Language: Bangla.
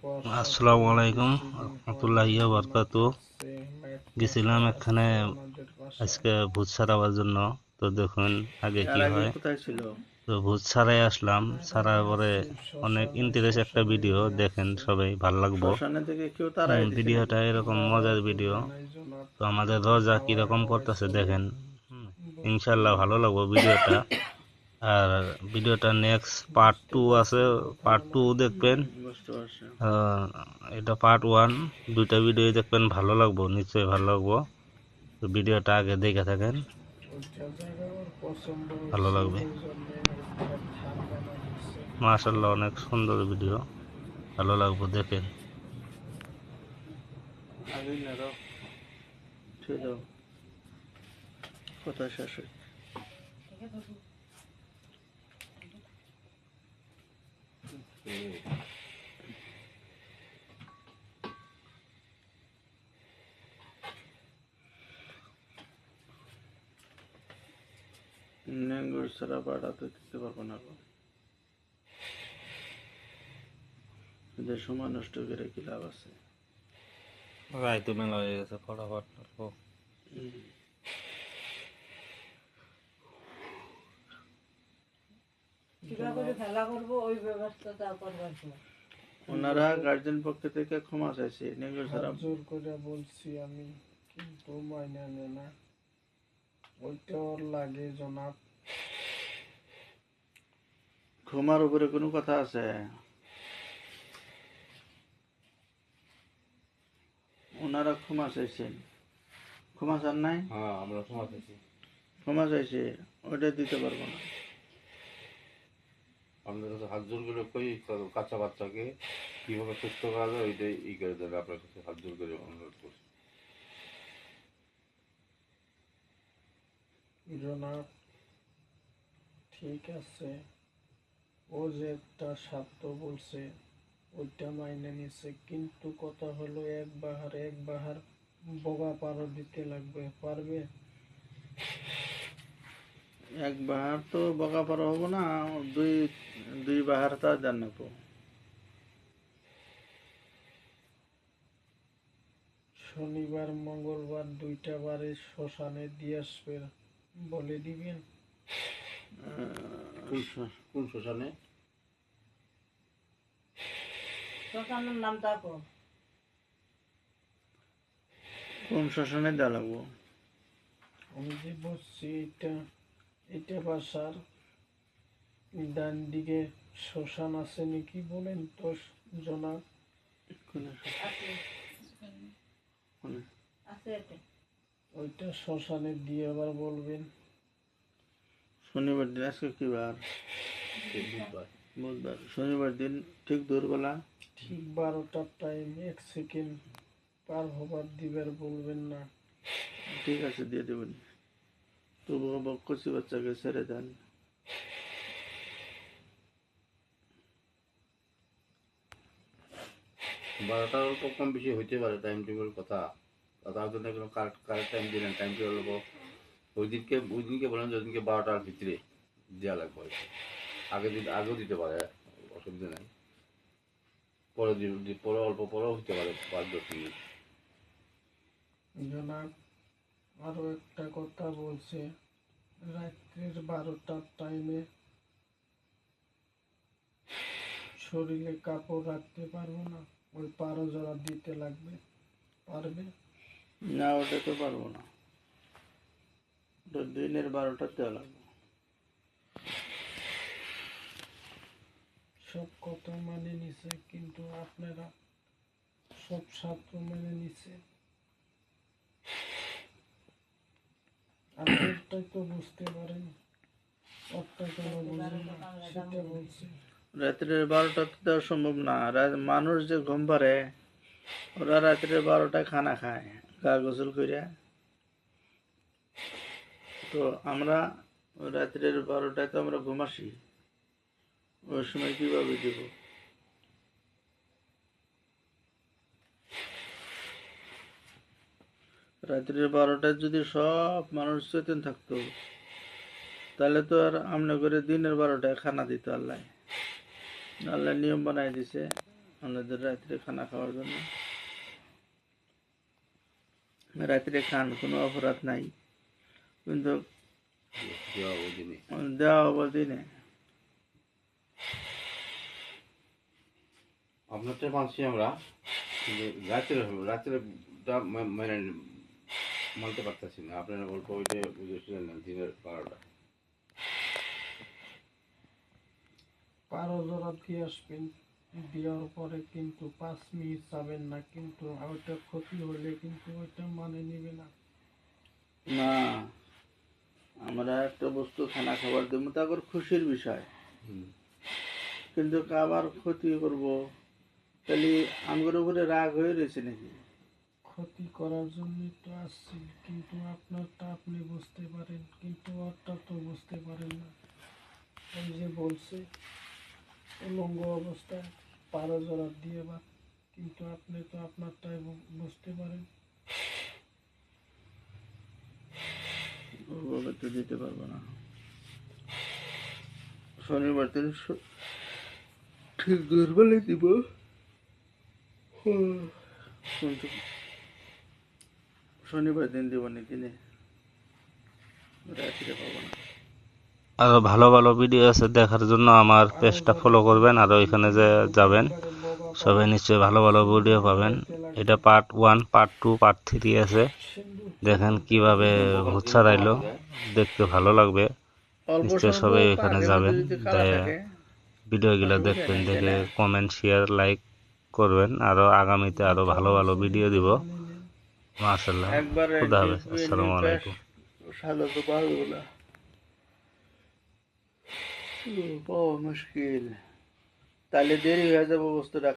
আসসালামু আলাইকুম রহমতুল্লাহি ওয়া বারাকাতুহু। গেছিলাম এখানে আজকে ভূত ছাড়াবার জন্য। তো দেখুন আগে কি হয়। কোথায় ছিল? তো ভূত ছাড়াই আসলাম, ছাড়ার পরে অনেক ইন্টারেস্ট একটা ভিডিও দেখেন, সবাই ভালো লাগবো। শ্মশানে থেকে কেউ তাড়াই দিছে নাকি? ভিডিওটা এরকম মজার ভিডিও। তো আমাদের রোজা কিরকম পড়তেছে দেখেন। ইনশাল্লাহ ভালো লাগবো ভিডিওটা। আর ভিডিওটা নেক্সট পার্ট 2 আছে, পার্ট 2 দেখবেন। বুঝতে পারছি। এটা পার্ট 1, দুইটা ভিডিও দেখবেন, ভালো লাগবো, নিশ্চয়ই ভালো লাগবো। তো ভিডিওটা আগে দেখে থাকেন, ভালো লাগবে। মাশাআল্লাহ, অনেক সুন্দর ভিডিও, ভালো লাগবে দেখেন। আগে না দাও, ঠিক দাও, কথা শেষ হয়। নেঙ্গুর ছাড়া বাড়াতে দিতে পারবো না। এদের সময় নষ্ট করে কি লাভ আছে? রায় তো মেলা হয়ে গেছে, ফটাফট ওনারা গার্জেন পক্ষ থেকে ক্ষমা চাইছে, নেঙ্গুর ছাড়া জোর করে বলছি আমি, কিন্তু মাইনা নেয় না। ওইটা ওর লাগে জনাব। ক্ষমার উপরে কোনো কথা আছে? ওনারা ক্ষমা চাইছেন, ক্ষমা চান নাই? হ্যাঁ, আমরা ক্ষমা চাইছি। ক্ষমা চাইছে, ওটা দিতে পারবো না। আপনার কাছে হাত জোর করে কই কাঁচা বাচ্চাকে কিভাবে সুস্থ করা যায় ওইটাই করে দেবে। আপনার কাছে হাত জোর করে অনুরোধ করছি। জনাব ঠিক আছে, ও যে একটা স্বার্থ বলছে ওইটা মাইনে নিছে, কিন্তু কথা হলো এক বাহার বগা পারো দিতে লাগবে, পারবে? এক বাহার তো বকা পারা হবো না, দুই দুই বাহার তা দেন না তো। শনিবার মঙ্গলবার দুইটা বারে শ্মশানে দিয়ে আসবে, বলে দিবেন। কোন শ্মশানে? শ্মশানের নামটা কো? কোন শ্মশানে দেওয়া লাগবো? আমি যে বলছি এটা বাসার ডান দিকে শ্মশান আছে নাকি বলেন তো জনাব। ওইটা শ্মশানে দিয়ে আবার বলবেন। শনিবার দিন, আজকে কি বার? বুধবার। শনিবার দিন ঠিক দুপুরবেলা ঠিক 12টার টাইম, 1 সেকেন্ড পার হবার দিবার বলবেন না। ঠিক আছে, দিয়ে দেবেন। তবুও বকছি বাচ্চাকে ছেড়ে দেন। বারোটার অল্প কম বেশি হইতে পারে, টাইম টেবিল কথা। তার জন্য কোনো কারেক্ট টাইম দিলেন, টাইম টেবিল হবো ওই দিনকে বলেন যে ওই দিনকে 12টার ভিতরে দেওয়া লাগবে। আগেও দিতে পারে, অসুবিধা নেই। পরে অল্প পরেও হইতে পারে 5-10 মিনিট। জনাব আরো একটা কথা বলছে, রাত্রির 12টার টাইমে শরীরে কাপড় রাখতে পারবো না, ওই পারো জোড়া দিতে লাগবে, পারবে? না, ওটা তো পারবো না, ওটা দিনের 12টার দেওয়া লাগবে। সব কথা মানে নিছে, কিন্তু আপনারা সব স্বার্থ মেনে নিছে। আপনারটাই তো বুঝতে পারেন, ওরটা কেন বুঝে না সেটা বলছি। রাত্রের 12টাতে দেওয়া সম্ভব না। মানুষ যে ঘুম পারে, ওরা রাত্রের 12টায় খানা খায় গা গোসল করিয়া। তো আমরা রাত্রের 12টায় তো আমরা ঘুমাসি, ওই সময় কিভাবে দেব? রাত্রের 12টায় যদি সব মানুষ চেতন থাকতো, তাহলে তো আর আমনে করে দিনের 12টায় খানা দিত আল্লাহ। আল্লাহ নিয়ম বানাই দিছে, আমাদের রাত্রে খানা খাওয়ার জন্য। রাত্রে খান, কোনো অপরাধ নাই, কিন্তু দেওয়া ওই দিনে দেওয়া হবো দিনে। আপনারটা মানছি আমরা, কিন্তু রাত্রেটা মানে মানতে পারতেছি না। আপনারা অল্প ওইটা বুঝেছিলেন না, দিনের 12টা। 12 জোড়া দিয়ে আসবেন, দেওয়ার পরে কিন্তু 5 মিনিট যাবেন না, কিন্তু ওইটা ক্ষতি হলে কিন্তু ওইটা মানে নিবে না। না, আমরা একটা বস্তু খানা খাবার দেবো, তা করে খুশির বিষয়, হুম। কিন্তু আবার ক্ষতি করব, তাহলে আমার উপরে রাগ হয়ে রয়েছে নাকি? ক্ষতি করার জন্যই তো আসছি, কিন্তু আপনারটা আপনি বুঝতে পারেন, কিন্তু ওরটা তো বুঝতে পারেন না। ওই যে বলছে উলঙ্গ অবস্থায় 12 জোড়া দিয়ে বা, কিন্তু আপনি তো আপনারটাই বুঝতে পারেন। ওভাবে তো দিতে পারবো না। শনিবার দিন ঠিক দুর্বলে দিব, কিন্তু শনিবার দিন দিব না, দিনে রাত্রে পাবো না। আরো ভালো ভালো ভিডিও আছে দেখার জন্য আমার পেজটা ফলো করবেন, আর ওইখানে যে যাবেন সবাই নিশ্চয়ই ভালো ভালো ভিডিও পাবেন। এটা পার্ট 1, পার্ট 2, পার্ট 3 আছে। দেখেন কিভাবে ভূত ছাড়াইলো, দেখতে ভালো লাগবে। অল্প নিশ্চয়ই স্বল্প সবাই ওইখানে পাকের যাবেন, মধ্যে যদি কালা থাকে, ভিডিওগুলো অসুবিধা দেখবেন, নাই, তাই দেখে না? কমেন্ট, শেয়ার, লাইক করবেন। আরো আগামীতে আরো ভালো ভালো ভিডিও দিব। মাশাআল্লাহ, একবার খুদা হাফেজ, আসসালামু আলাইকুম। সালো তো পারবো না, পাওয়া মুশকিল, তাহলে দেরি হয়ে যাবে বস্তুটা